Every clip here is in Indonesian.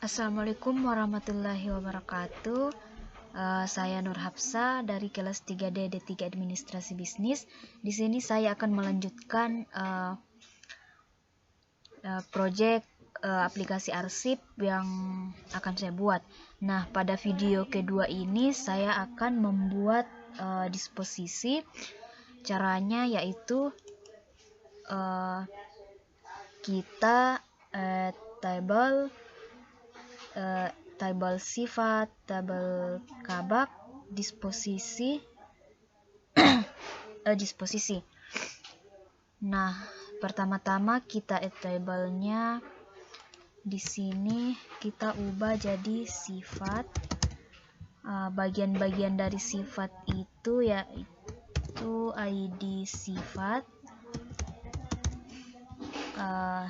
Assalamualaikum warahmatullahi wabarakatuh. Saya Nur Hafsa dari kelas 3D D3 Administrasi Bisnis. Di sini saya akan melanjutkan proyek aplikasi arsip yang akan saya buat. Nah, pada video kedua ini saya akan membuat disposisi. Caranya yaitu kita tabel sifat, tabel kabak, disposisi. Nah, pertama-tama kita add tabelnya. Di sini kita ubah jadi sifat. Bagian-bagian dari sifat itu yaitu ID sifat,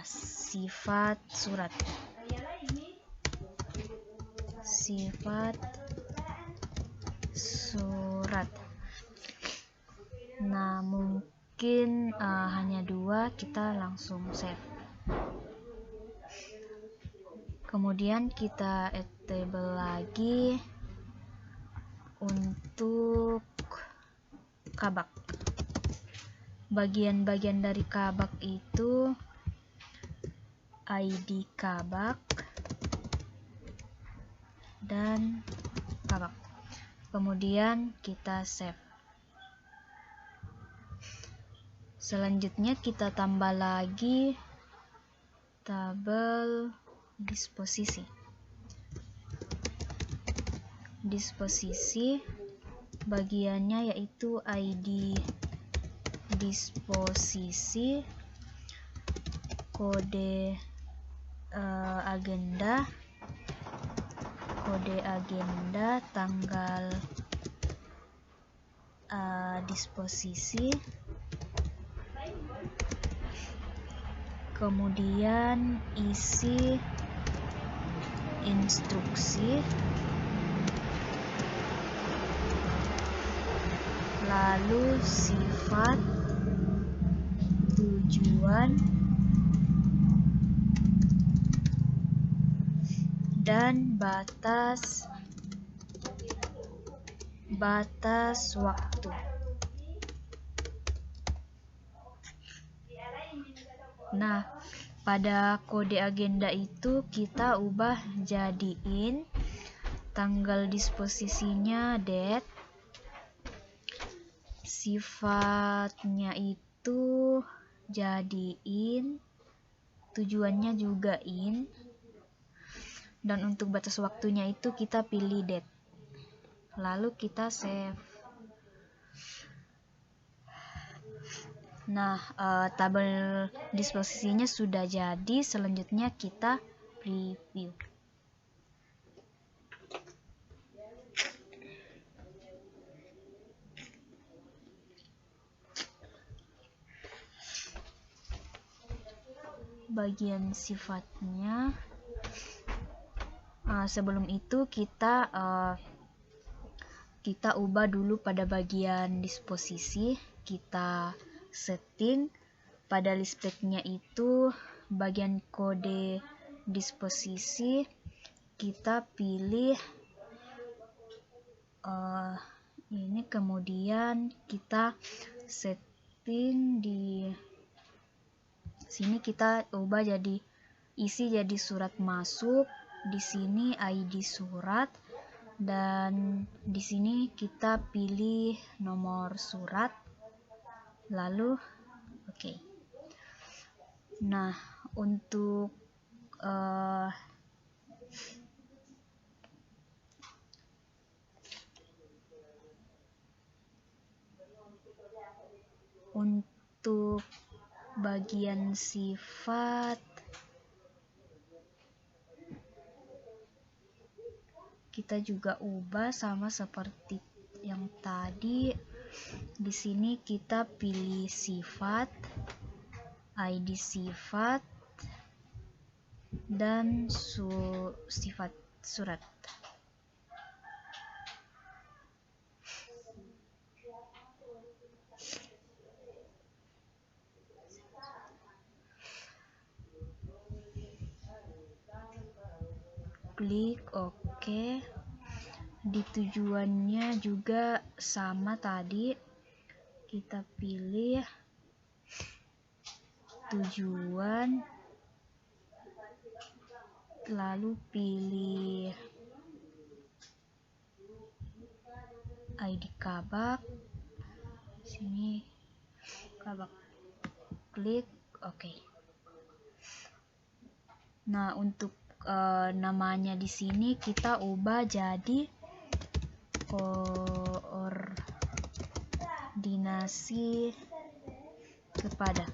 sifat surat, Nah, mungkin hanya 2, kita langsung save. Kemudian kita add table lagi untuk kabak. Bagian-bagian dari kabak itu ID kabak dan kabak. Kemudian kita save. Selanjutnya kita tambah lagi tabel disposisi. Bagiannya yaitu ID disposisi, kode agenda, tanggal disposisi, kemudian isi instruksi, lalu sifat, tujuan, dan batas waktu. Nah, pada kode agenda itu kita ubah jadiin tanggal disposisinya date, sifatnya itu jadiin, tujuannya juga in, dan untuk batas waktunya itu kita pilih date. Lalu kita save. Nah, tabel disposisinya sudah jadi. Selanjutnya kita preview. Bagian sifatnya, sebelum itu kita ubah dulu pada bagian disposisi. Kita setting pada list speknya itu bagian kode disposisi, kita pilih ini, kemudian kita setting di sini, kita ubah jadi isi jadi surat masuk, di sini ID surat, dan di sini kita pilih nomor surat, lalu oke. Nah, untuk bagian sifat kita juga ubah sama seperti yang tadi. Di sini kita pilih sifat, ID sifat, dan sifat surat. klik OK. Di tujuannya juga sama tadi, kita pilih tujuan, lalu pilih ID Kabak, sini Kabak, klik OK. Nah, untuk namanya di sini kita ubah jadi koordinasi kepada.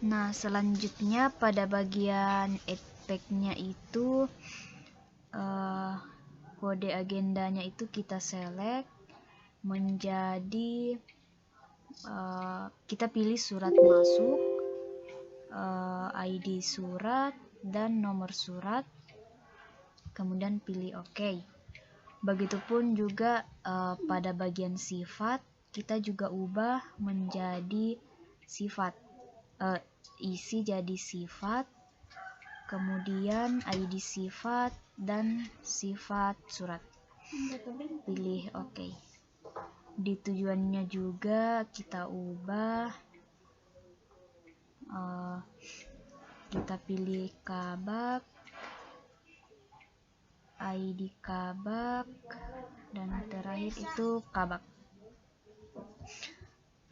Nah, selanjutnya pada bagian efeknya itu kode agendanya itu kita select menjadi kita pilih surat masuk, ID surat dan nomor surat, kemudian pilih OK. Begitupun juga pada bagian sifat kita juga ubah menjadi sifat, isi jadi sifat, kemudian ID sifat dan sifat surat, pilih OK. Di tujuannya juga kita ubah, kita pilih Kabak, ID Kabak, dan terakhir itu Kabak,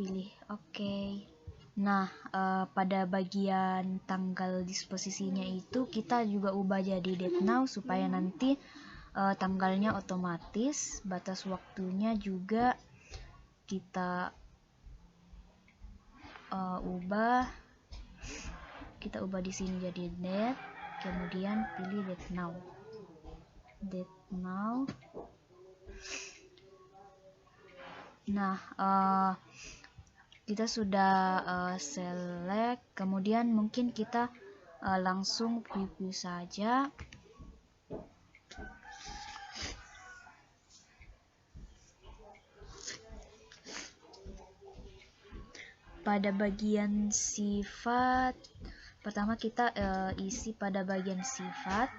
pilih OK. Nah, pada bagian tanggal disposisinya itu kita juga ubah jadi date now supaya nanti tanggalnya otomatis, batas waktunya juga kita ubah di sini jadi date, kemudian pilih date now. Nah, kita sudah select, kemudian mungkin kita langsung preview saja. Pada bagian sifat, pertama kita isi pada bagian sifat,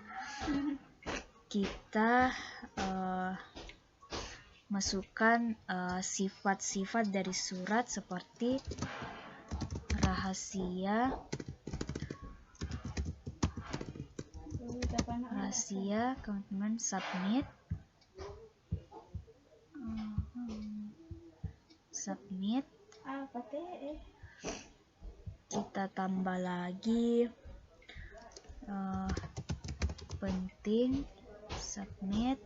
kita masukkan sifat-sifat dari surat seperti rahasia, kemudian submit, kita tambah lagi penting, submit,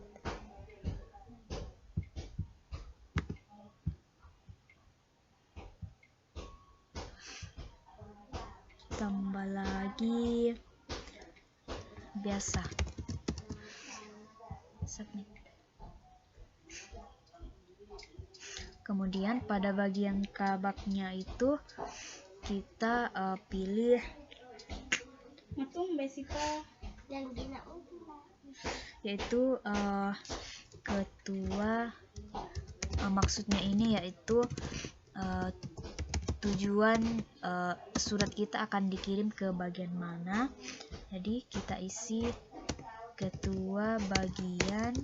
tambah lagi biasa, submit. Kemudian pada bagian kabaknya itu kita pilih yaitu ketua, maksudnya ini yaitu tujuan surat kita akan dikirim ke bagian mana. Jadi kita isi ketua bagian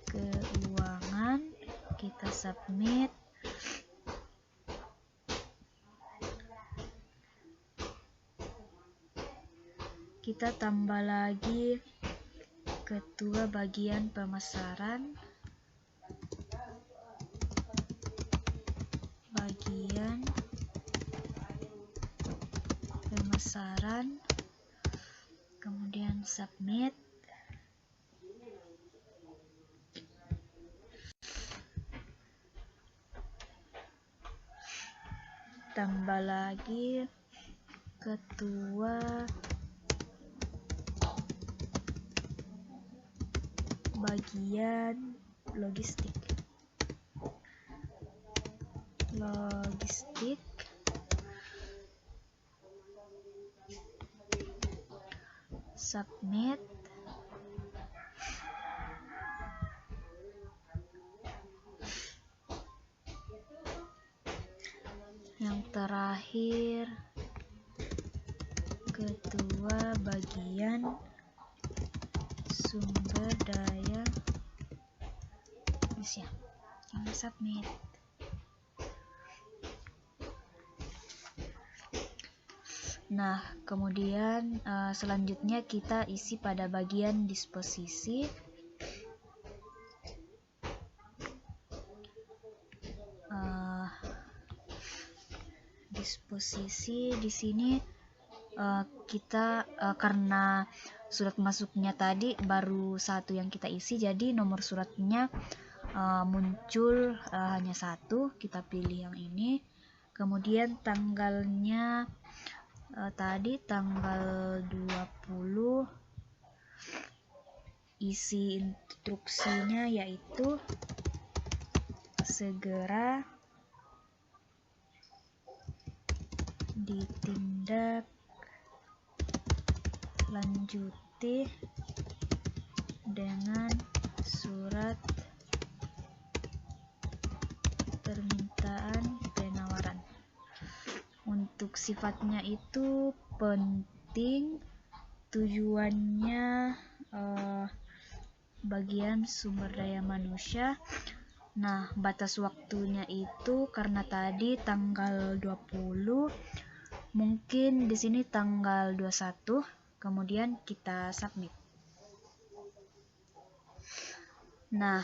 keuangan, kita submit. Kita tambah lagi ketua bagian pemasaran, kemudian submit. Tambah lagi ketua bagian logistik, submit. Yang terakhir, ketua bagian sumber daya manusia. Jangan submit. Nah, kemudian selanjutnya kita isi pada bagian disposisi. Disposisi di sini kita karena surat masuknya tadi baru satu yang kita isi, jadi nomor suratnya muncul hanya satu. Kita pilih yang ini. Kemudian tanggalnya tadi tanggal 20, isi instruksinya yaitu segera ditindak lanjuti dengan surat permintaan penawaran. Untuk sifatnya itu penting, tujuannya bagian sumber daya manusia. Nah, batas waktunya itu karena tadi tanggal 20, mungkin di sini tanggal 21, kemudian kita submit. Nah,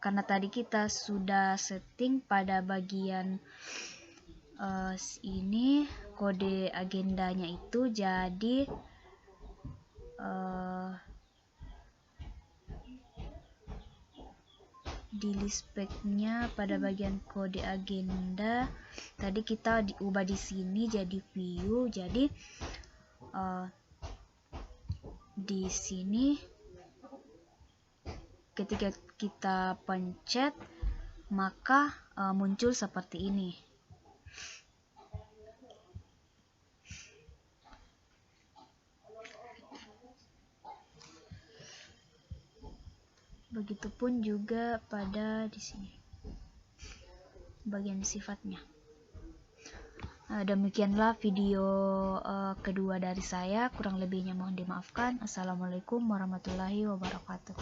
karena tadi kita sudah setting pada bagian ini kode agendanya itu, jadi di list speknya pada bagian kode agenda tadi kita diubah di sini jadi view. Jadi di sini ketika kita pencet maka muncul seperti ini. Begitupun juga pada di sini bagian sifatnya. Demikianlah video kedua dari saya, kurang lebihnya mohon dimaafkan. Assalamualaikum warahmatullahi wabarakatuh.